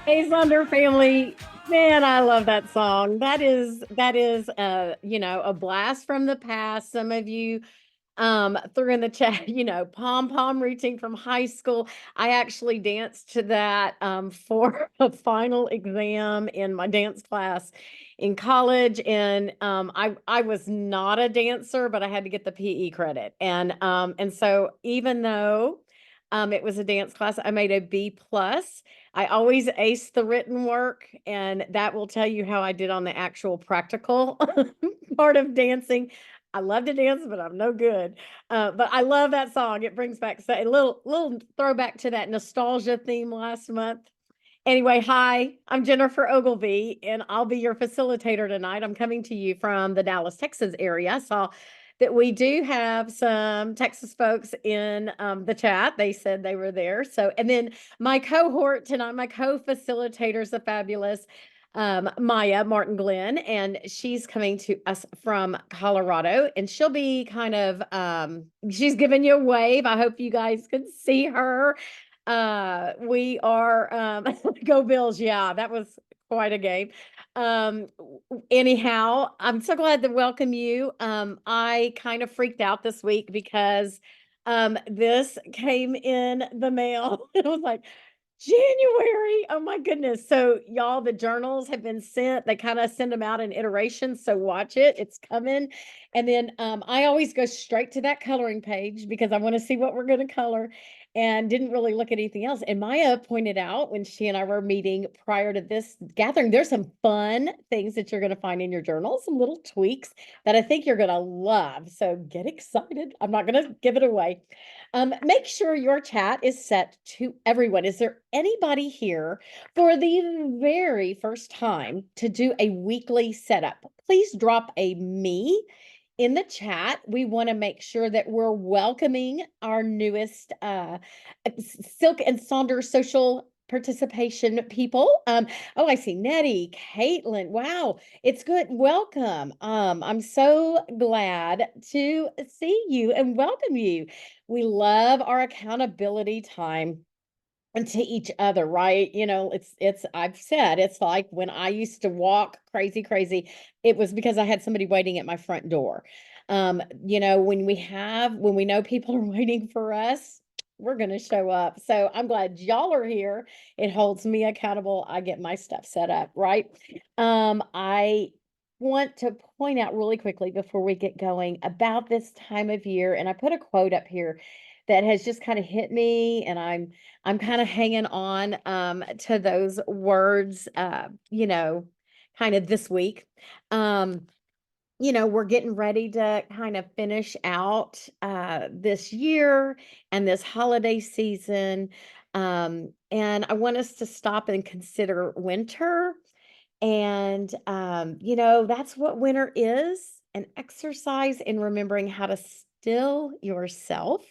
Hey, Sonder family. Man, I love that song. That is a blast from the past. Some of you threw in the chat, pom pom routine from high school. I actually danced to that for a final exam in my dance class in college. And I was not a dancer, but I had to get the PE credit. And so even though it was a dance class, I made a B plus. I always ace the written work, and that will tell you how I did on the actual practical part of dancing. I love to dance, but I'm no good. But I love that song. It brings back a little throwback to that nostalgia theme last month. Anyway, hi, I'm Jennifer Ogilvy, and I'll be your facilitator tonight. I'm coming to you from the Dallas, Texas area. I saw that we do have some Texas folks in the chat. They said they were there. So, and then my cohort tonight, my co-facilitator is the fabulous Maya Martin Glenn, and she's coming to us from Colorado, and she'll be kind of she's giving you a wave. I hope you guys can see her. We are go Bills. Yeah, that was quite a game. Anyhow, I'm so glad to welcome you. I kind of freaked out this week because this came in the mail. It was like January. Oh my goodness. So y'all, the journals have been sent. They kind of send them out in iterations. So watch it. It's coming. And then I always go straight to that coloring page because I want to see what we're going to color and didn't really look at anything else. And Maya pointed out when she and I were meeting prior to this gathering, there's some fun things that you're going to find in your journal, some little tweaks that I think you're going to love. So get excited. I'm not going to give it away. Make sure your chat is set to everyone. Is there anybody here for the very first time to do a weekly setup? Please drop a me in the chat. We want to make sure that we're welcoming our newest Silk and Sonder social participation people. Oh, I see Nettie, Caitlin. Wow, it's good. Welcome. I'm so glad to see you and welcome you. We love our accountability time and to each other, right? It's I've said it's like when I used to walk crazy, it was because I had somebody waiting at my front door. When we know people are waiting for us, we're going to show up. So I'm glad y'all are here. It holds me accountable. I get my stuff set up, right? I want to point out really quickly before we get going about this time of year, and I put a quote up here that has just kind of hit me, and I'm kind of hanging on to those words, kind of this week. Um, we're getting ready to kind of finish out this year and this holiday season. And I want us to stop and consider winter. And, that's what winter is, an exercise in remembering how to still yourself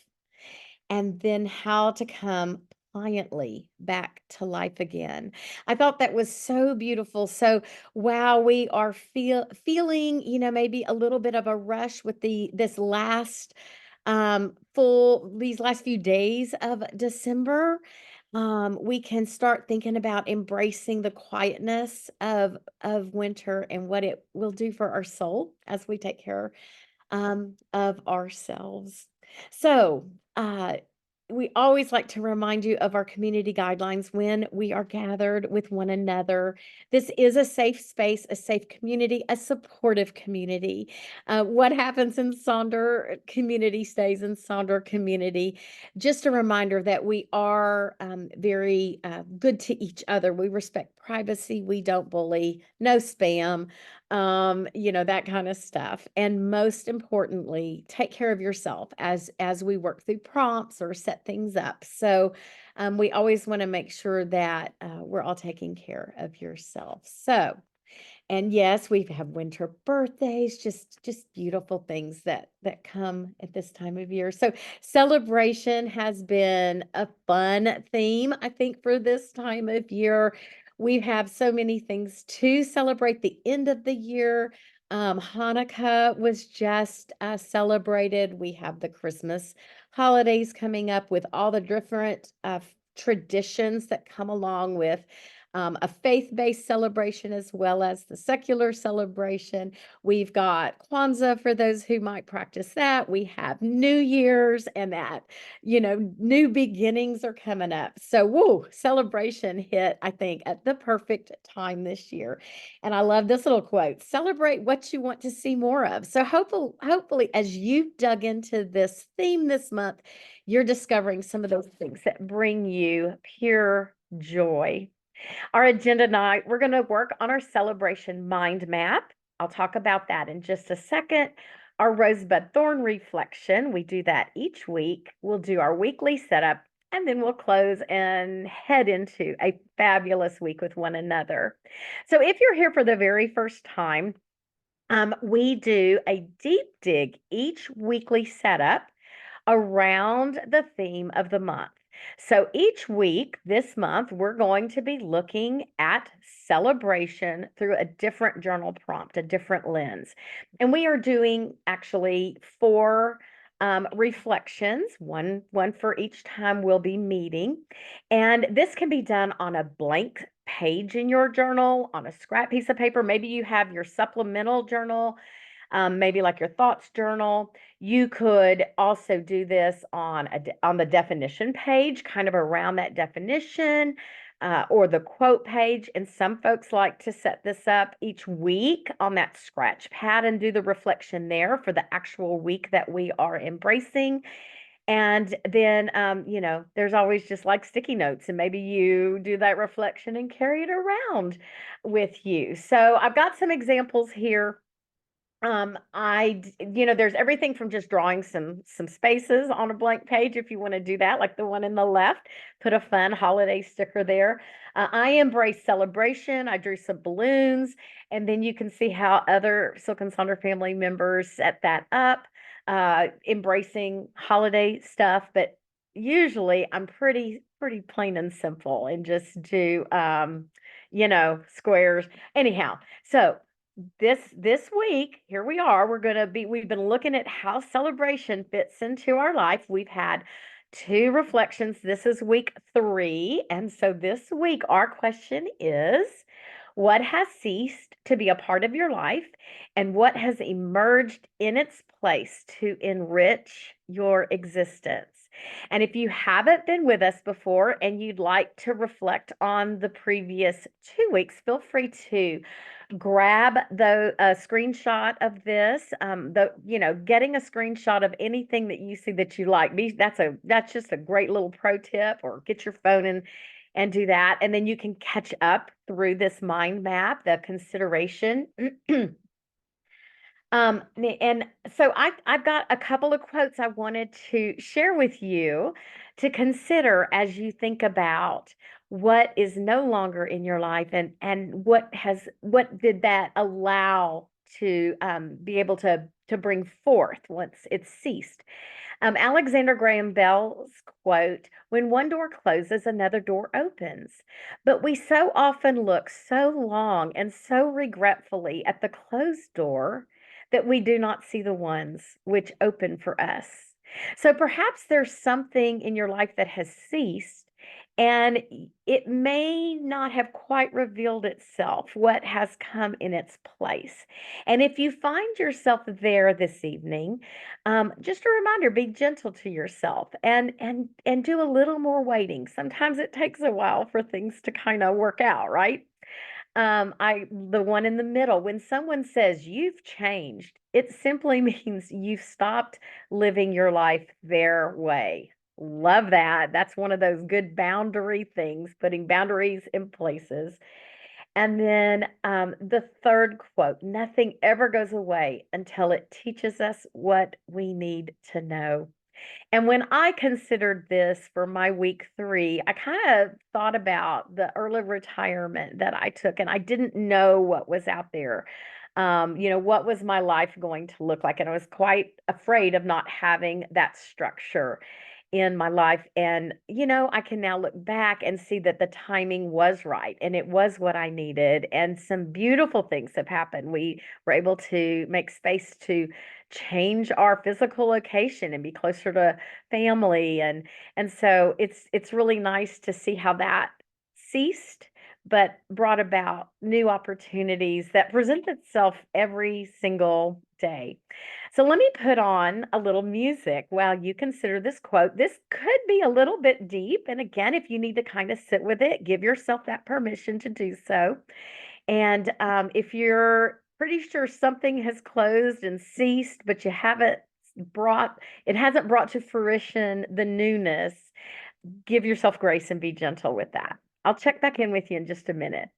and then how to come pliantly back to life again. I thought that was so beautiful. So, wow, we are feeling, maybe a little bit of a rush with this last full these last few days of December. We can start thinking about embracing the quietness of winter and what it will do for our soul as we take care of ourselves. So, uh, we always like to remind you of our community guidelines when we are gathered with one another. This is a safe space, a safe community, a supportive community. What happens in Sonder community stays in Sonder community. Just a reminder that we are very good to each other. We respect privacy. We don't bully, no spam, that kind of stuff. And most importantly, take care of yourself as we work through prompts or set things up. So we always want to make sure that we're all taking care of yourself. So, and yes, we have winter birthdays, just beautiful things that come at this time of year. So celebration has been a fun theme, I think, for this time of year. We have so many things to celebrate the end of the year. Hanukkah was just celebrated. We have the Christmas holidays coming up with all the different traditions that come along with a faith-based celebration as well as the secular celebration. We've got Kwanzaa for those who might practice that. We have New Year's and that, new beginnings are coming up. So, woo, celebration hit, I think, at the perfect time this year. And I love this little quote, celebrate what you want to see more of. So hopefully, as you've dug into this theme this month, you're discovering some of those things that bring you pure joy. Our agenda tonight, we're going to work on our celebration mind map. I'll talk about that in just a second. Our rosebud thorn reflection, we do that each week. We'll do our weekly setup, and then we'll close and head into a fabulous week with one another. So if you're here for the very first time, we do a deep dig each weekly setup around the theme of the month. So each week this month, we're going to be looking at celebration through a different journal prompt, a different lens. And we are doing actually four reflections, one for each time we'll be meeting. And this can be done on a blank page in your journal, on a scrap piece of paper. Maybe you have your supplemental journal, maybe like your thoughts journal. You could also do this on the definition page, kind of around that definition, or the quote page. And some folks like to set this up each week on that scratch pad and do the reflection there for the actual week that we are embracing. And then, there's always just like sticky notes, and maybe you do that reflection and carry it around with you. So I've got some examples here. There's everything from just drawing some spaces on a blank page if you want to do that, like the one in the left, put a fun holiday sticker there. I embrace celebration. I drew some balloons, and then you can see how other Silk and Sonder family members set that up, embracing holiday stuff. But usually I'm pretty plain and simple and just do squares. Anyhow, so this week, here we are. We've been looking at how celebration fits into our life. We've had two reflections. This is week 3. And so this week, our question is, what has ceased to be a part of your life and what has emerged in its place to enrich your existence? And if you haven't been with us before and you'd like to reflect on the previous 2 weeks, feel free to grab the screenshot of this. Getting a screenshot of anything that you see that you like. That's just a great little pro tip. Or get your phone and do that, and then you can catch up through this mind map, the consideration. And so I've got a couple of quotes I wanted to share with you to consider as you think about what is no longer in your life and what did that allow to be able to bring forth once it's ceased. Alexander Graham Bell's quote, when one door closes, another door opens. But we so often look so long and so regretfully at the closed door that we do not see the ones which open for us. So perhaps there's something in your life that has ceased, and it may not have quite revealed itself, what has come in its place. And if you find yourself there this evening, just a reminder, be gentle to yourself and do a little more waiting. Sometimes it takes a while for things to kind of work out, right? The one in the middle, when someone says you've changed, it simply means you've stopped living your life their way. Love that. That's one of those good boundary things, putting boundaries in places. And then the third quote, nothing ever goes away until it teaches us what we need to know. And when I considered this for my week 3, I kind of thought about the early retirement that I took, and I didn't know what was out there. What was my life going to look like? And I was quite afraid of not having that structure in my life. And, I can now look back and see that the timing was right and it was what I needed. And some beautiful things have happened. We were able to make space to change our physical location and be closer to family. And so it's really nice to see how that ceased, but brought about new opportunities that present itself every single day. So let me put on a little music while you consider this quote. This could be a little bit deep. And again, if you need to kind of sit with it, give yourself that permission to do so. And if you're pretty sure something has closed and ceased, but you haven't brought, it hasn't brought to fruition the newness, give yourself grace and be gentle with that. I'll check back in with you in just a minute.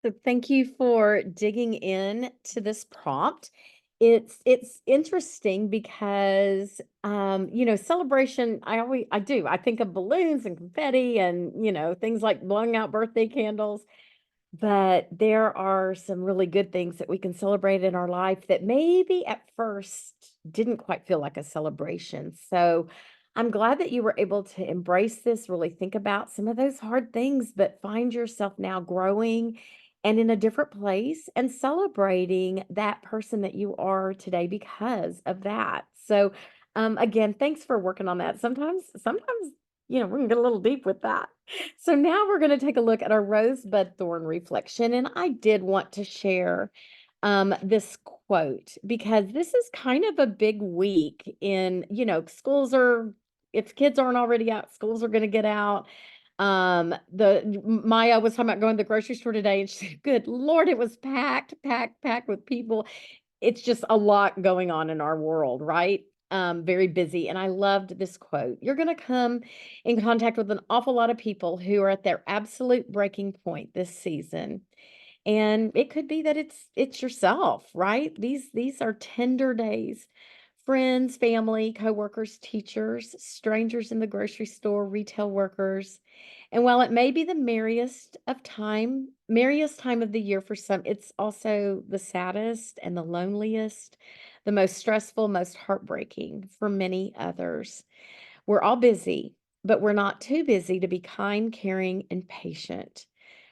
So thank you for digging in to this prompt. It's interesting because celebration, I think of balloons and confetti and things like blowing out birthday candles. But there are some really good things that we can celebrate in our life that maybe at first didn't quite feel like a celebration. So I'm glad that you were able to embrace this, really think about some of those hard things, but find yourself now growing and in a different place and celebrating that person that you are today because of that. So again, thanks for working on that. Sometimes, we can get a little deep with that. So now we're going to take a look at our rosebud thorn reflection. And I did want to share this quote because this is kind of a big week in, if kids aren't already out, schools are going to get out. Maya was talking about going to the grocery store today and she said, good Lord, it was packed with people. it's just a lot going on in our world, right? Very busy. And I loved this quote. You're going to come in contact with an awful lot of people who are at their absolute breaking point this season. And it could be that it's yourself, right? These are tender days. Friends, family, coworkers, teachers, strangers in the grocery store, retail workers. And while it may be the merriest time of the year for some, it's also the saddest and the loneliest, the most stressful, most heartbreaking for many others. We're all busy, but we're not too busy to be kind, caring, and patient.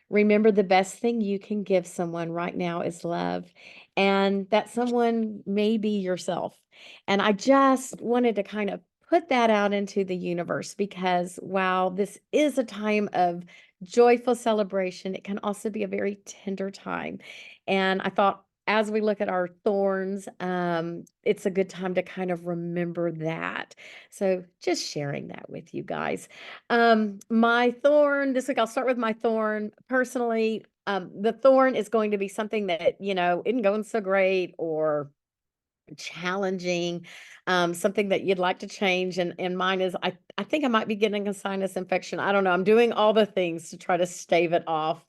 Remember, the best thing you can give someone right now is love, and that someone may be yourself. And I just wanted to kind of put that out into the universe because while this is a time of joyful celebration, it can also be a very tender time. And I thought, as we look at our thorns, it's a good time to kind of remember that. So, just sharing that with you guys. My thorn this week, I'll start with my thorn. Personally, the thorn is going to be something that, isn't going so great or challenging, something that you'd like to change. And mine is I think I might be getting a sinus infection. I don't know. I'm doing all the things to try to stave it off.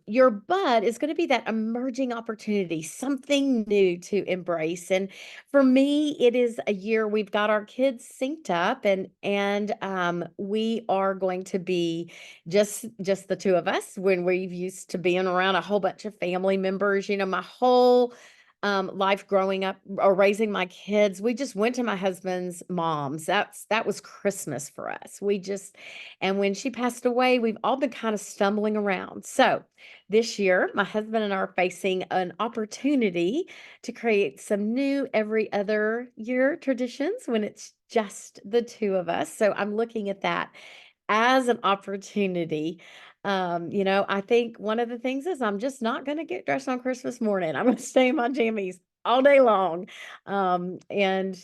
Your bud is going to be that emerging opportunity, something new to embrace. And for me, it is a year we've got our kids synced up, and we are going to be just the two of us when we've used to being around a whole bunch of family members. My whole life growing up or raising my kids, we just went to my husband's mom's. That was Christmas for us. And when she passed away, we've all been kind of stumbling around. So this year, my husband and I are facing an opportunity to create some new every other year traditions when it's just the two of us. So I'm looking at that as an opportunity. I think one of the things is I'm just not going to get dressed on Christmas morning. I'm going to stay in my jammies all day long. Anyway,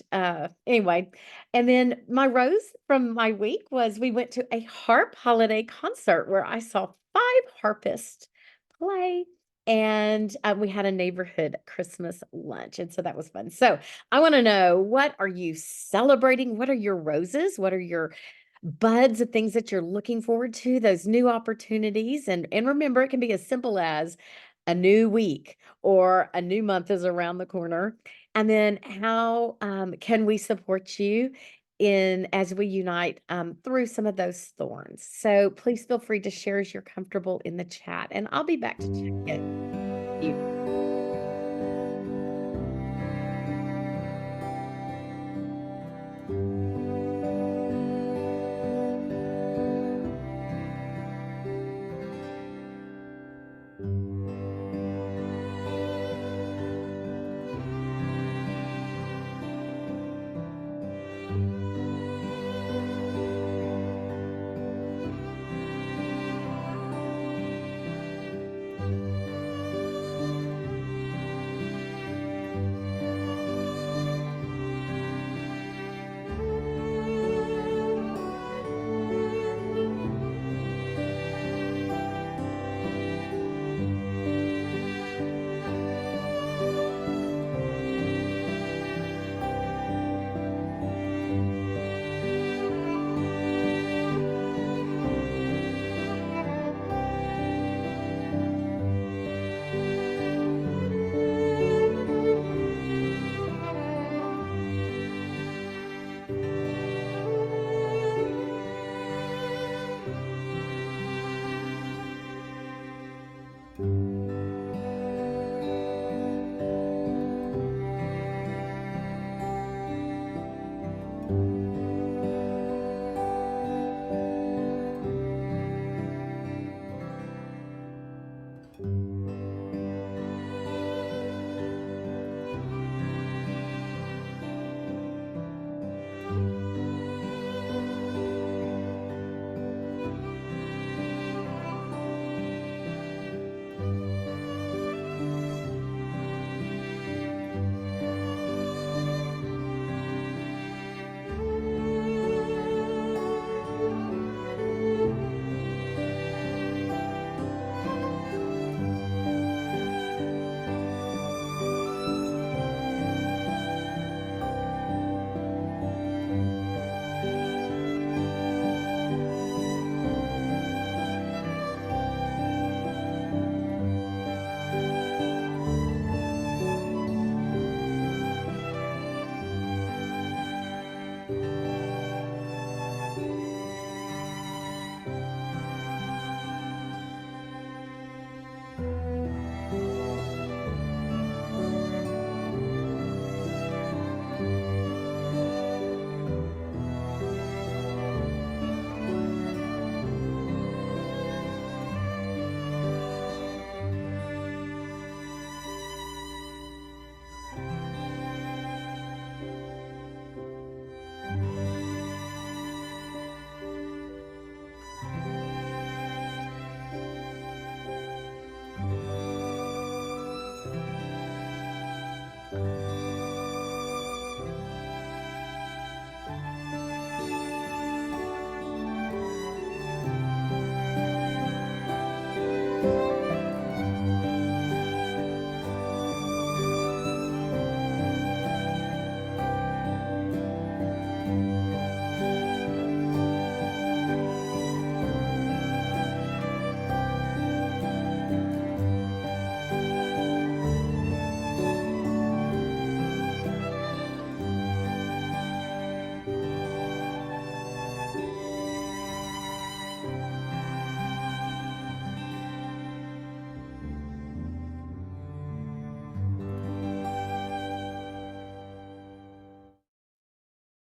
and then my rose from my week was we went to a harp holiday concert where I saw 5 harpists play. And we had a neighborhood Christmas lunch. And so that was fun. So I want to know, what are you celebrating? What are your roses? What are your buds of things that you're looking forward to, those new opportunities? And remember, it can be as simple as a new week or a new month is around the corner. And then how can we support you in as we unite through some of those thorns? So please feel free to share as you're comfortable in the chat, and I'll be back to check in.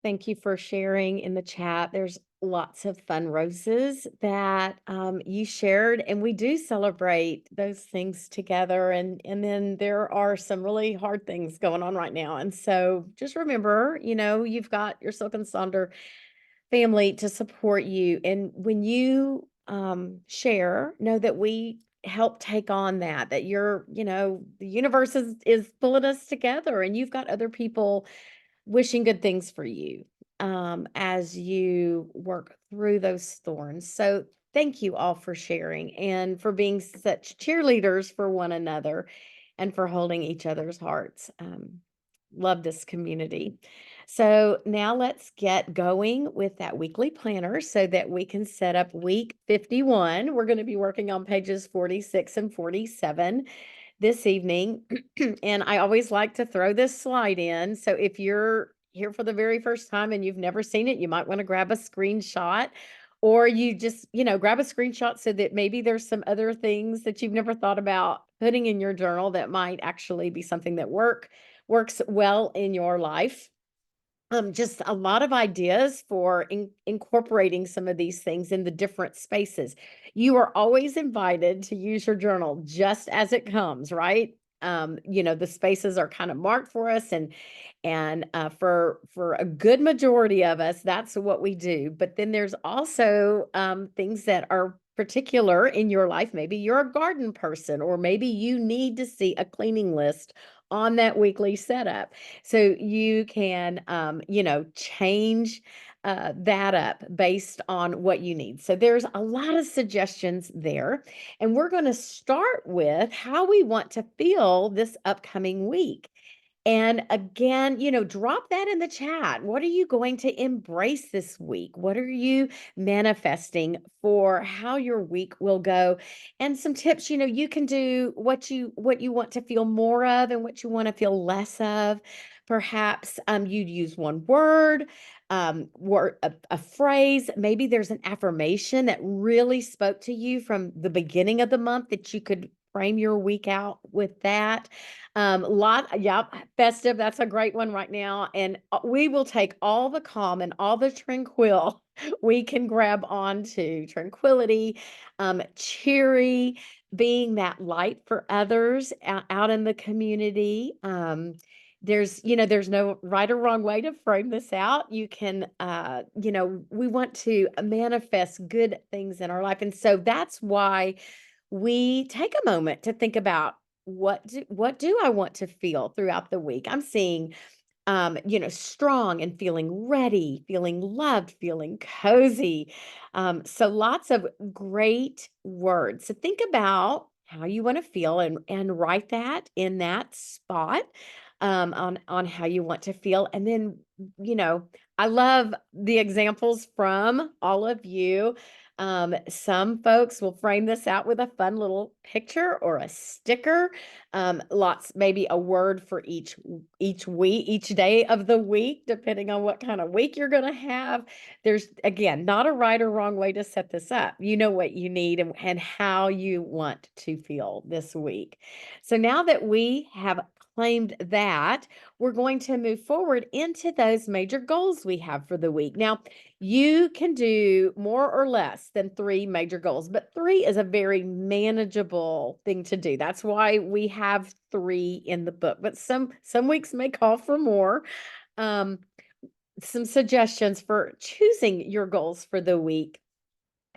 Thank you for sharing in the chat. There's lots of fun roses that you shared, and we do celebrate those things together. And then there are some really hard things going on right now. And so just remember, you've got your Silk and Sonder family to support you. And when you share, know that we help take on that the universe is pulling us together, and you've got other people wishing good things for you as you work through those thorns. So, thank you all for sharing and for being such cheerleaders for one another and for holding each other's hearts. Love this community. So, now let's get going with that weekly planner so that we can set up week 51. We're going to be working on pages 46 and 47 this evening. And I always like to throw this slide in. So if you're here for the very first time and you've never seen it, you might want to grab a screenshot, or you just, grab a screenshot so that maybe there's some other things that you've never thought about putting in your journal that might actually be something that works well in your life. Just a lot of ideas for incorporating some of these things in the different spaces. You are always invited to use your journal just as it comes, right? The spaces are kind of marked for us, and for a good majority of us, that's what we do. But then there's also things that are particular in your life. Maybe you're a garden person, or maybe you need to see a cleaning list on that weekly setup. So you can, change that up based on what you need. So there's a lot of suggestions there. And we're going to start with how we want to feel this upcoming week. And again, drop that in the chat. What are you going to embrace this week? What are you manifesting for how your week will go? And some tips, you can do what you want to feel more of and what you want to feel less of. Perhaps you'd use one word, a phrase. Maybe there's an affirmation that really spoke to you from the beginning of the month that you could frame your week out with that. Yep, festive. That's a great one right now. And we will take all the calm and all the tranquil we can grab onto. Tranquility, cheery, being that light for others out in the community. There's no right or wrong way to frame this out. You can, we want to manifest good things in our life. And so that's why we take a moment to think about what do I want to feel throughout the week. I'm seeing strong and feeling ready, feeling loved, feeling cozy. So lots of great words. So think about how you want to feel and write that in that spot on how you want to feel. And then, I love the examples from all of you. Some folks will frame this out with a fun little picture or a sticker. Maybe a word for each week, each day of the week, depending on what kind of week you're going to have. There's, again, not a right or wrong way to set this up. You know what you need and how you want to feel this week. So now that we have claimed that, we're going to move forward into those major goals we have for the week. Now, you can do more or less than 3 major goals, but 3 is a very manageable thing to do. That's why we have 3 in the book, but some weeks may call for more. Some suggestions for choosing your goals for the week.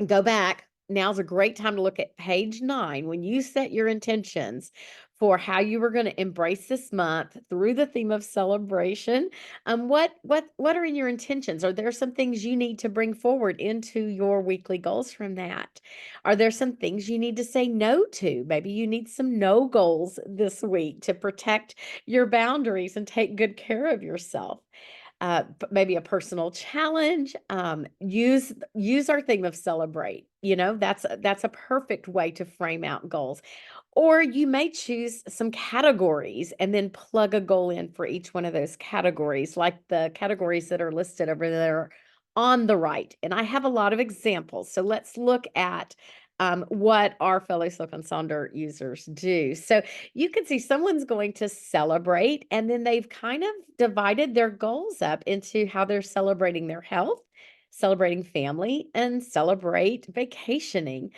Go back. Now's a great time to look at page 9 when you set your intentions for how you were going to embrace this month through the theme of celebration. What are in your intentions? Are there some things you need to bring forward into your weekly goals from that? Are there some things you need to say no to? Maybe you need some no goals this week to protect your boundaries and take good care of yourself. Maybe a personal challenge. Use our theme of celebrate. That's a perfect way to frame out goals. Or you may choose some categories and then plug a goal in for each one of those categories, like the categories that are listed over there on the right. And I have a lot of examples. So let's look at what our fellow Silk and Sonder users do. So you can see someone's going to celebrate, and then they've kind of divided their goals up into how they're celebrating their health, celebrating family, and celebrate vacationing.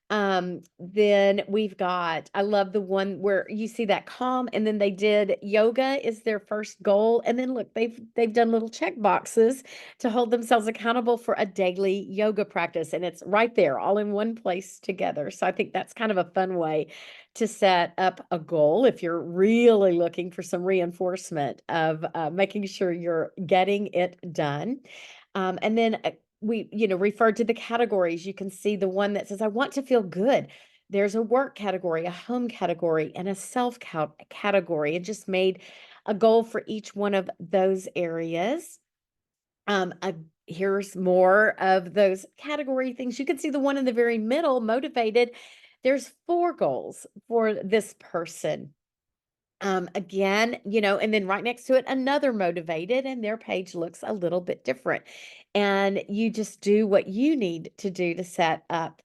Then we've got, I love the one where you see that calm, and then they did yoga is their first goal. And then look, they've done little check boxes to hold themselves accountable for a daily yoga practice. And it's right there, all in one place together. So I think that's kind of a fun way to set up a goal if you're really looking for some reinforcement of making sure you're getting it done. And then we, referred to the categories. You can see the one that says, I want to feel good. There's a work category, a home category, and a self category, and just made a goal for each one of those areas. Um, uh, Here's more of those category things. You can see the one in the very middle, motivated. There's 4 goals for this person. Again, and then right next to it, another motivated, and their page looks a little bit different. And you just do what you need to do to set up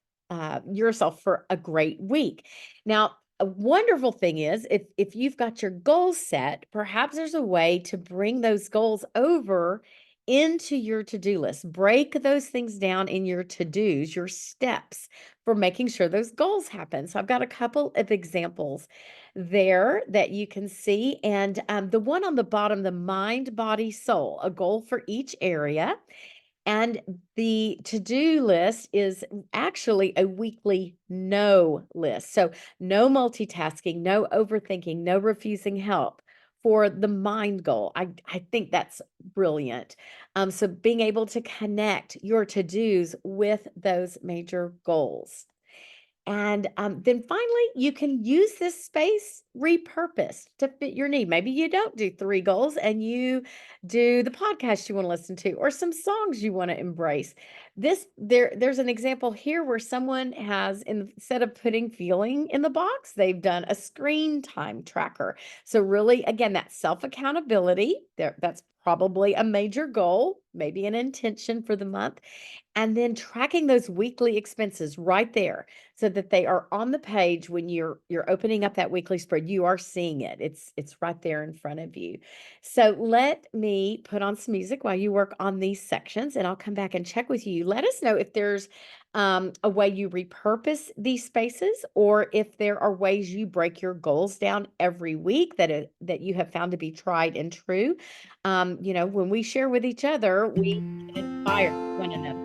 yourself for a great week. Now, a wonderful thing is if you've got your goals set, perhaps there's a way to bring those goals over into your to-do list. Break those things down in your to-dos, your steps for making sure those goals happen. So I've got a couple of examples there that you can see. And the one on the bottom, the mind, body, soul, a goal for each area. And the to-do list is actually a weekly no list. So no multitasking, no overthinking, no refusing help for the mind goal. I think that's brilliant. So being able to connect your to-dos with those major goals. And then finally, you can use this space repurposed to fit your need. Maybe you don't do 3 goals and you do the podcast you want to listen to or some songs you want to embrace. There's an example here where someone has, instead of putting feeling in the box, they've done a screen time tracker. So really, again, that self-accountability, that's probably a major goal, maybe an intention for the month. And then tracking those weekly expenses right there so that they are on the page when you're opening up that weekly spread. You are seeing it. It's right there in front of you. So let me put on some music while you work on these sections, and I'll come back and check with you. Let us know if there's a way you repurpose these spaces, or if there are ways you break your goals down every week that you have found to be tried and true. When we share with each other, we can inspire one another.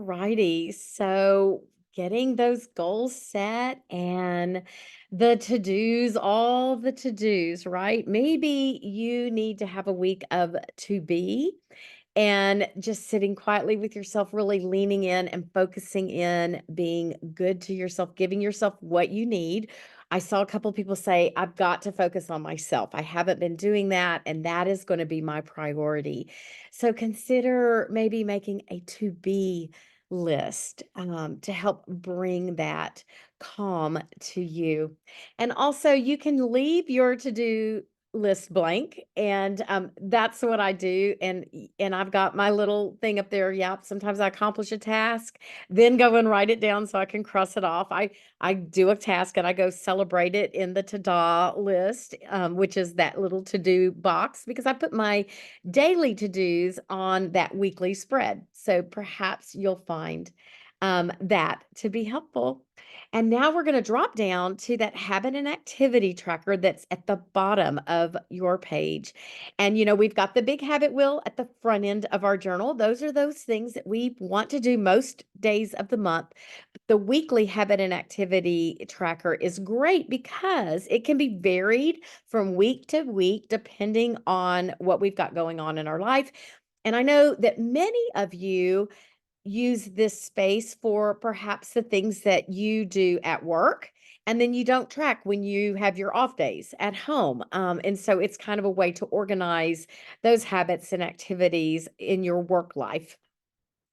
righty. So getting those goals set and the to-dos, all the to-dos, right? Maybe you need to have a week of to be and just sitting quietly with yourself, really leaning in and focusing in, being good to yourself, giving yourself what you need. I saw a couple people say, I've got to focus on myself. I haven't been doing that, and that is going to be my priority. So consider maybe making a to be list to help bring that calm to you. And also, you can leave your to do list blank, and that's what I do. And I've got my little thing up there. Yep, sometimes I accomplish a task, then go and write it down so I can cross it off. I do a task and I go celebrate it in the to-do list, which is that little to-do box, because I put my daily to-dos on that weekly spread. So perhaps you'll find that to be helpful. And now we're going to drop down to that habit and activity tracker that's at the bottom of your page. And, we've got the big habit wheel at the front end of our journal. Those are those things that we want to do most days of the month. The weekly habit and activity tracker is great because it can be varied from week to week, depending on what we've got going on in our life. And I know that many of you use this space for perhaps the things that you do at work, and then you don't track when you have your off days at home. And so it's kind of a way to organize those habits and activities in your work life,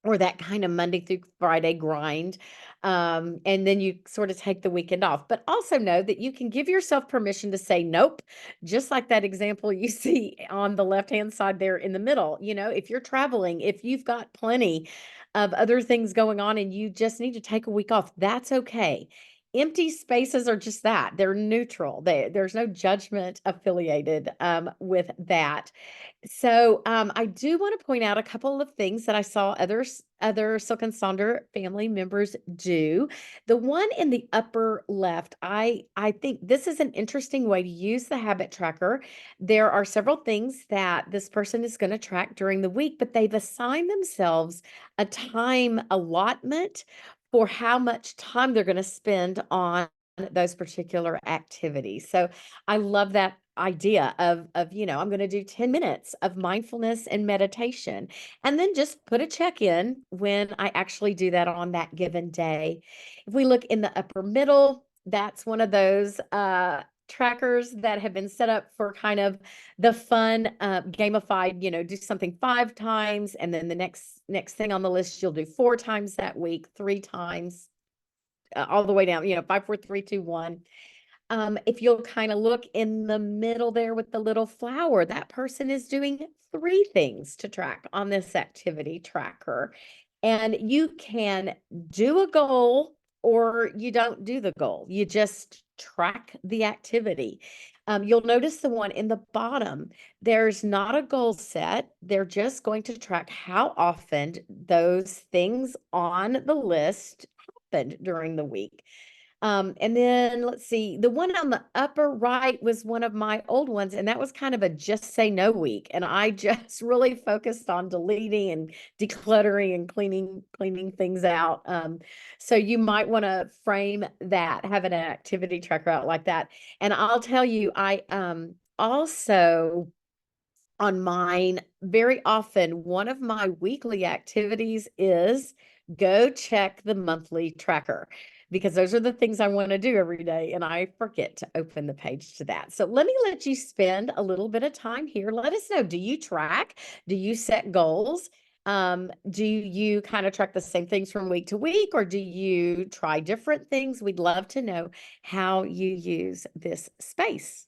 or that kind of Monday through Friday grind. And then you sort of take the weekend off. But also know that you can give yourself permission to say nope, just like that example you see on the left-hand side there in the middle. If you're traveling, if you've got plenty of other things going on and you just need to take a week off, that's okay. Empty spaces are just that. They're neutral. There's no judgment affiliated with that. So I do want to point out a couple of things that I saw other Silk and Sonder family members do. The one in the upper left, I think this is an interesting way to use the habit tracker. There are several things that this person is going to track during the week, but they've assigned themselves a time allotment for how much time they're going to spend on those particular activities. So I love that idea of I'm going to do 10 minutes of mindfulness and meditation, and then just put a check in when I actually do that on that given day. If we look in the upper middle, that's one of those trackers that have been set up for kind of the fun gamified, do something 5 times, and then the next thing on the list you'll do 4 times that week, 3 times, all the way down, 5, 4, 3, 2, 1. If you'll kind of look in the middle there with the little flower, that person is doing 3 things to track on this activity tracker. And you can do a goal or you don't do the goal. You just track the activity. You'll notice the one in the bottom, there's not a goal set. They're just going to track how often those things on the list happened during the week. And then let's see, the one on the upper right was one of my old ones, and that was kind of a just say no week. And I just really focused on deleting and decluttering and cleaning things out. So you might want to frame that, have an activity tracker out like that. And I'll tell you, I also on mine, very often, one of my weekly activities is go check the monthly tracker, because those are the things I want to do every day, and I forget to open the page to that. So let me let you spend a little bit of time here. Let us know, do you track? Do you set goals? Do you kind of track the same things from week to week, or do you try different things? We'd love to know how you use this space.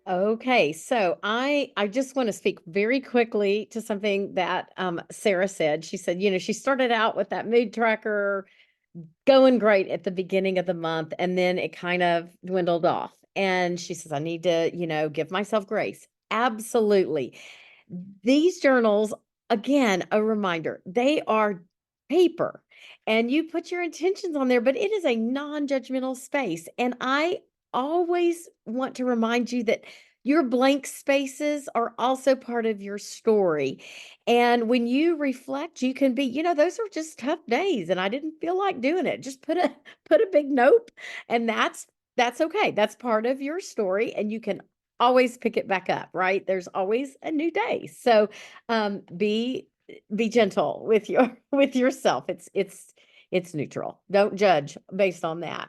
Okay, so I just want to speak very quickly to something that Sarah said. She said, she started out with that mood tracker going great at the beginning of the month, and then it kind of dwindled off. And she says, I need to, give myself grace. Absolutely. These journals, again, a reminder, they are paper and you put your intentions on there, but it is a non-judgmental space. And I always want to remind you that your blank spaces are also part of your story. And when you reflect, you can be, those are just tough days and I didn't feel like doing it. Just put a put a big nope, and that's okay. That's part of your story and you can always pick it back up, right? There's always a new day. So be gentle with your with yourself. It's neutral. Don't judge based on that.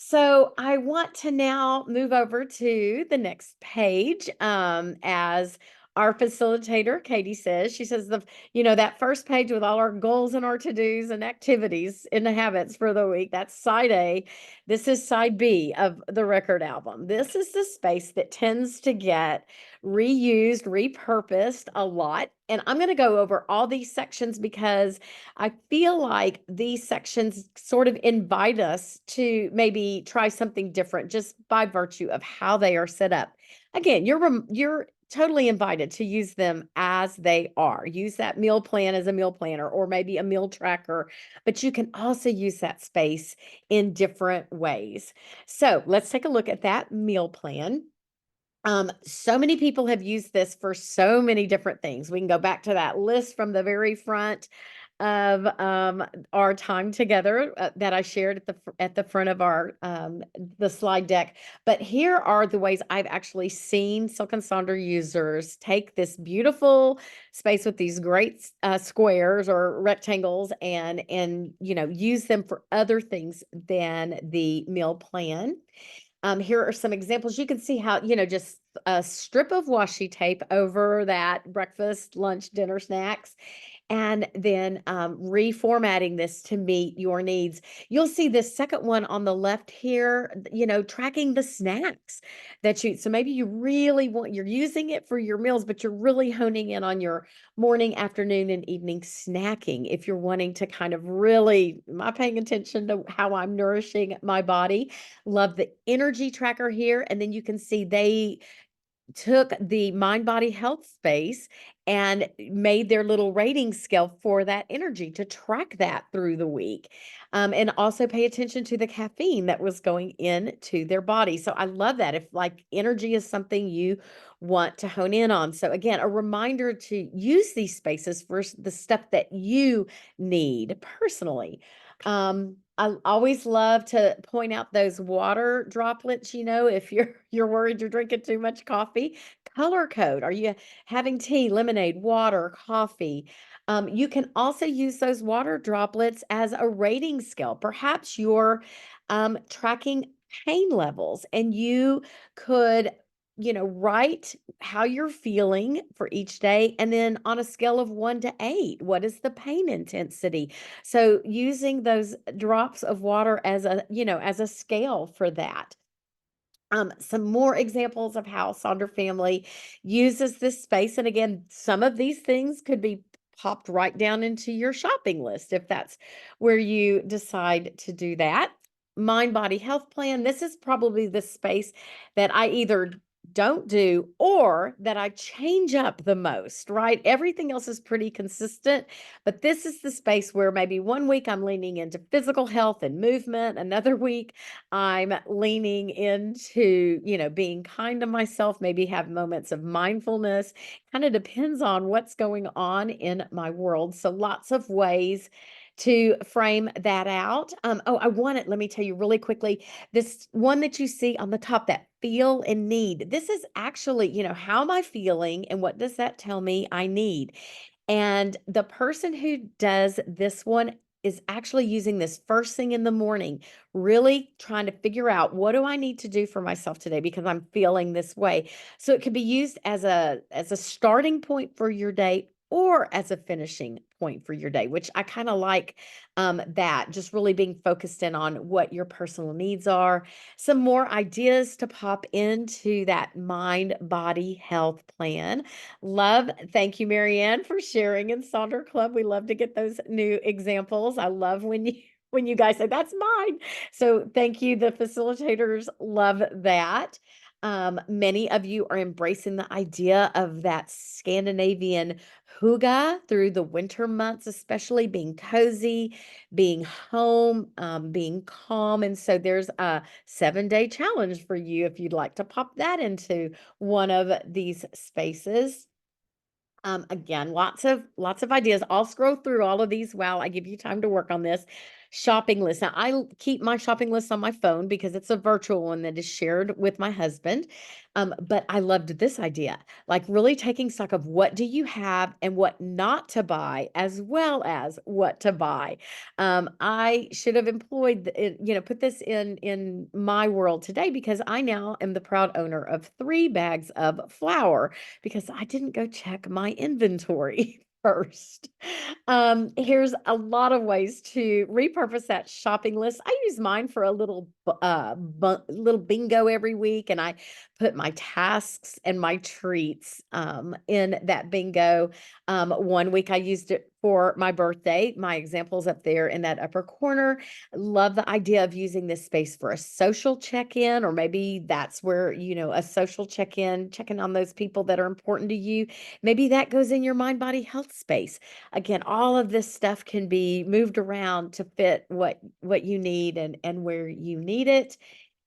So I want to now move over to the next page. As our facilitator, Katie says, she says that first page with all our goals and our to-dos and activities and the habits for the week, that's side A. This is side B of the record album. This is the space that tends to get reused, repurposed a lot. And I'm going to go over all these sections because I feel like these sections sort of invite us to maybe try something different just by virtue of how they are set up. Again, you're totally invited to use them as they are. Use that meal plan as a meal planner or maybe a meal tracker, but you can also use that space in different ways. So let's take a look at that meal plan. So many people have used this for so many different things. We can go back to that list from the very front of our time together that I shared at the front of our the slide deck. But here are the ways I've actually seen Silk and Sonder users take this beautiful space with these great squares or rectangles and use them for other things than the meal plan. Here are some examples. You can see how, just a strip of washi tape over that breakfast, lunch, dinner snacks, and then reformatting this to meet your needs. You'll see this second one on the left here, tracking the snacks that you, so maybe you're using it for your meals, but you're really honing in on your morning, afternoon, and evening snacking. If you're wanting to kind of really, am I paying attention to how I'm nourishing my body? Love the energy tracker here. And then you can see they took the mind body health space and made their little rating scale for that energy to track that through the week, and also pay attention to the caffeine that was going into their body. So I love that if like energy is something you want to hone in on. So again, a reminder to use these spaces for the stuff that you need personally. I always love to point out those water droplets, if you're worried you're drinking too much coffee, color code. Are you having tea, lemonade, water, coffee? You can also use those water droplets as a rating scale. Perhaps you're tracking pain levels and you could write how you're feeling for each day. And then on a scale of 1 to 8, what is the pain intensity? So using those drops of water as as a scale for that. Some more examples of how Sonder family uses this space. And again, some of these things could be popped right down into your shopping list if that's where you decide to do that. Mind body health plan. This is probably the space that I either don't do or that I change up the most, right? Everything else is pretty consistent, but this is the space where maybe one week I'm leaning into physical health and movement, another week I'm leaning into, being kind to myself, maybe have moments of mindfulness. Kind of depends on what's going on in my world. So lots of ways to frame that out. Oh, I want it. Let me tell you really quickly. This one that you see on the top, that feel and need. This is actually, how am I feeling and what does that tell me I need? And the person who does this one is actually using this first thing in the morning, really trying to figure out what do I need to do for myself today because I'm feeling this way. So it could be used as a starting point for your day or as a finishing point for your day, which I kind of like that, just really being focused in on what your personal needs are. Some more ideas to pop into that mind body health plan. Thank you, Marianne, for sharing in Sonder Club. We love to get those new examples. I love when you when you guys say that's mine. So thank you. The facilitators love that. Many of you are embracing the idea of that Scandinavian hygge through the winter months, especially being cozy, being home, being calm. And so there's a 7-day challenge for you if you'd like to pop that into one of these spaces. Again, lots of ideas. I'll scroll through all of these while I give you time to work on this. Shopping list. Now, keep my shopping list on my phone because it's a virtual one that is shared with my husband. But I loved this idea, like really taking stock of what do you have and what not to buy, as well as what to buy. I should have employed, put this in my world today because I now am the proud owner of 3 bags of flour because I didn't go check my inventory first. Here's a lot of ways to repurpose that shopping list. I use mine for a little bingo every week, and I put my tasks and my treats in that bingo. One week I used it for my birthday. My example's up there in that upper corner. Love the idea of using this space for a social check-in, or maybe that's where, a social check-in, checking on those people that are important to you. Maybe that goes in your mind body health space. Again, all of this stuff can be moved around to fit what you need and where you need it.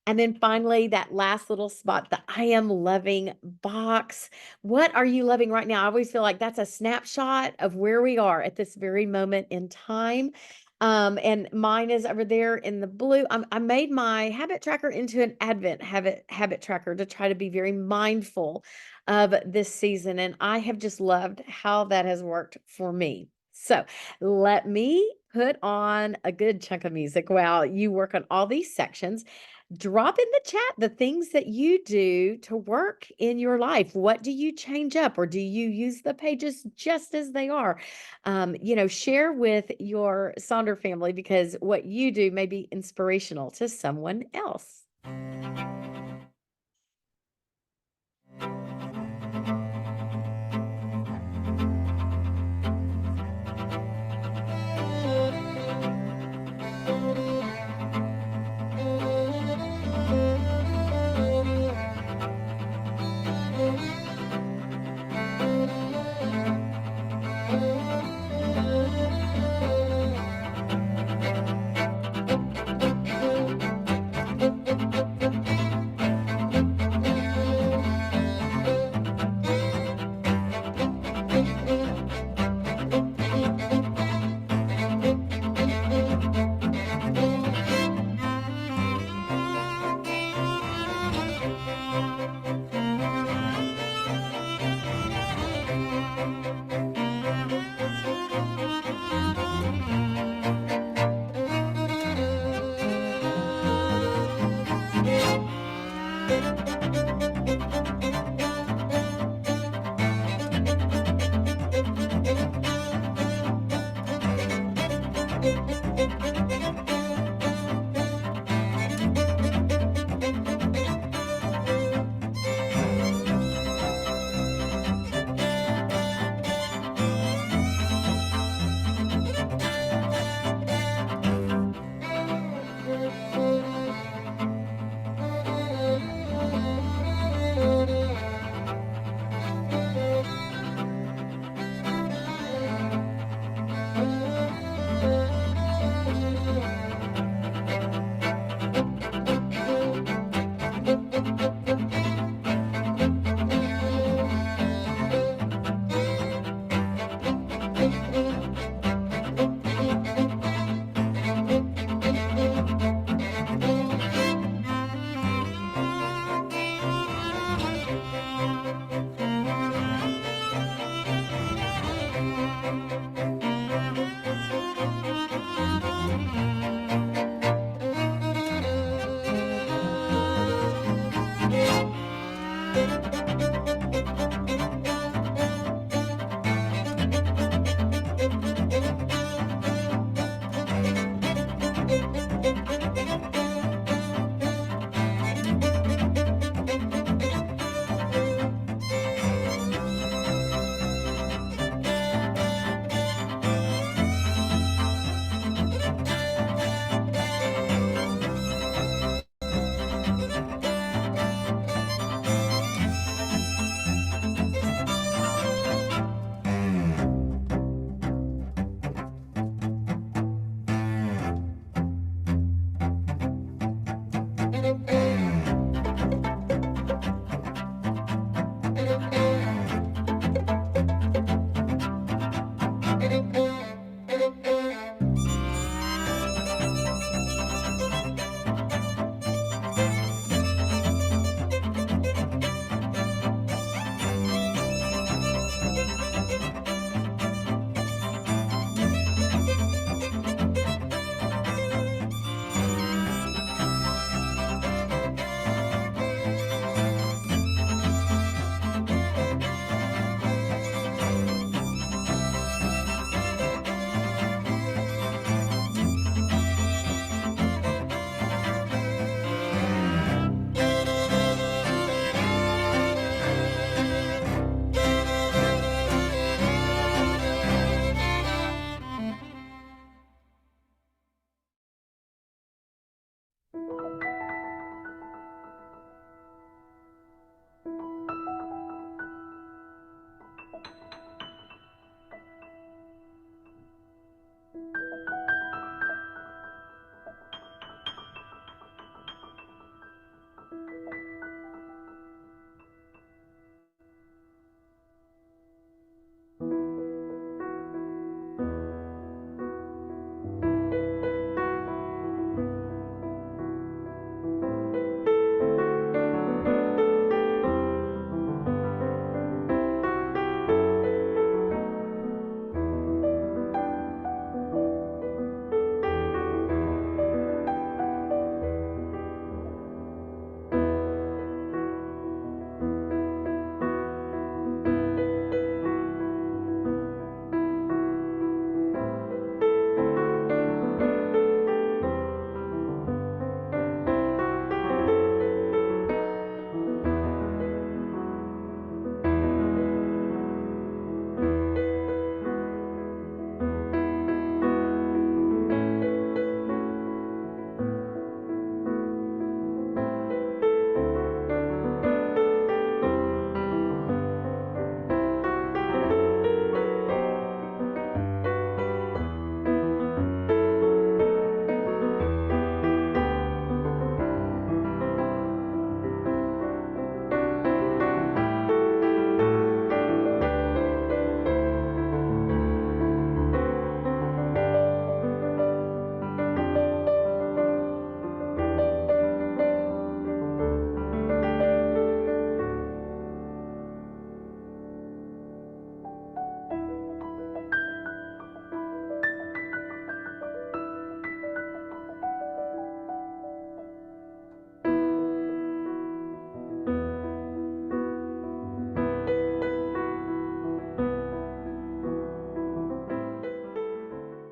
And then finally, that last little spot, the I am loving box. What are you loving right now? I always feel like that's a snapshot of where we are at this very moment in time. And mine is over there in the blue. I made my habit tracker into an Advent habit tracker to try to be very mindful of this season. And I have just loved how that has worked for me. So let me put on a good chunk of music while you work on all these sections. Drop in the chat the things that you do to work in your life. What do you change up, or do you use the pages just as they are? Share with your Sonder family because what you do may be inspirational to someone else.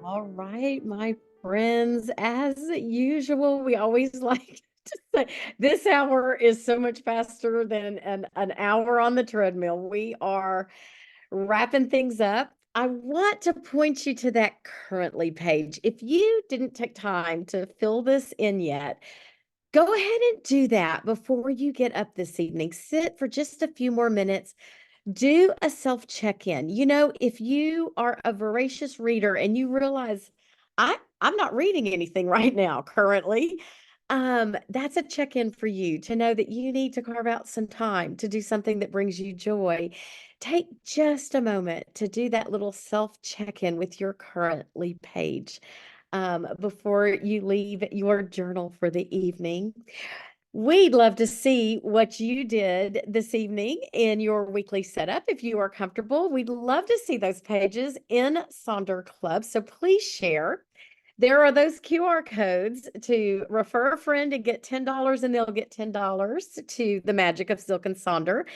All right, my friends, as usual, we always like to say this hour is so much faster than an hour on the treadmill. We are wrapping things up. I want to point you to that currently page. If you didn't take time to fill this in yet, go ahead and do that before you get up this evening. Sit for just a few more minutes, do a self check-in. If you are a voracious reader and you realize I'm not reading anything right now currently, that's a check-in for you to know that you need to carve out some time to do something that brings you joy. Take just a moment to do that little self check-in with your currently page before you leave your journal for the evening. We'd love to see what you did this evening in your weekly setup. If you are comfortable, we'd love to see those pages in Sonder Club. So please share. There are those QR codes to refer a friend and get $10, and they'll get $10 to the magic of Silk and Sonder.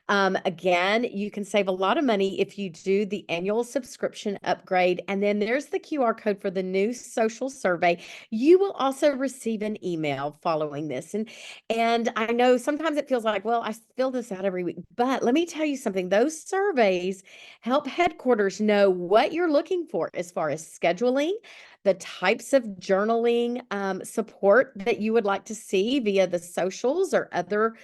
Again, you can save a lot of money if you do the annual subscription upgrade. And then there's the QR code for the new social survey. You will also receive an email following this. And I know sometimes it feels like, well, I fill this out every week. But let me tell you something. Those surveys help headquarters know what you're looking for as far as scheduling. the types of journaling support that you would like to see via the socials or other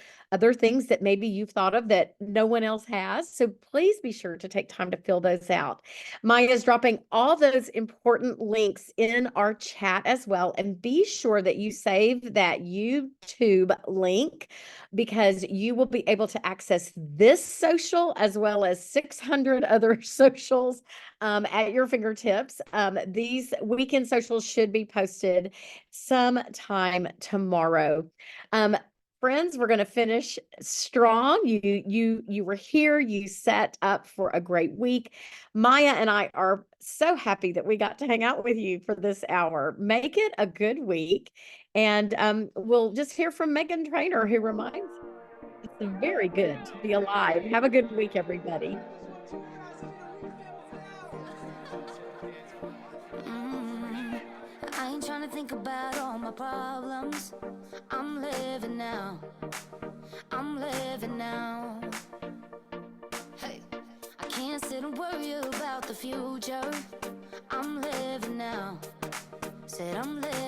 things that maybe you've thought of that no one else has. So please be sure to take time to fill those out. Maya is dropping all those important links in our chat as well. And be sure that you save that YouTube link because you will be able to access this social as well as 600 other socials at your fingertips. These weekend socials should be posted sometime tomorrow. Friends, we're going to finish strong. You were here. You set up for a great week. Maya and I are so happy that we got to hang out with you for this hour. Make it a good week. And we'll just hear from Megan Trainor, who reminds it's very good to be alive. Have a good week, everybody. I ain't trying to think about all my problems. I'm living now. I'm living now. Hey, I can't sit and worry about the future. I'm living now. Said I'm living.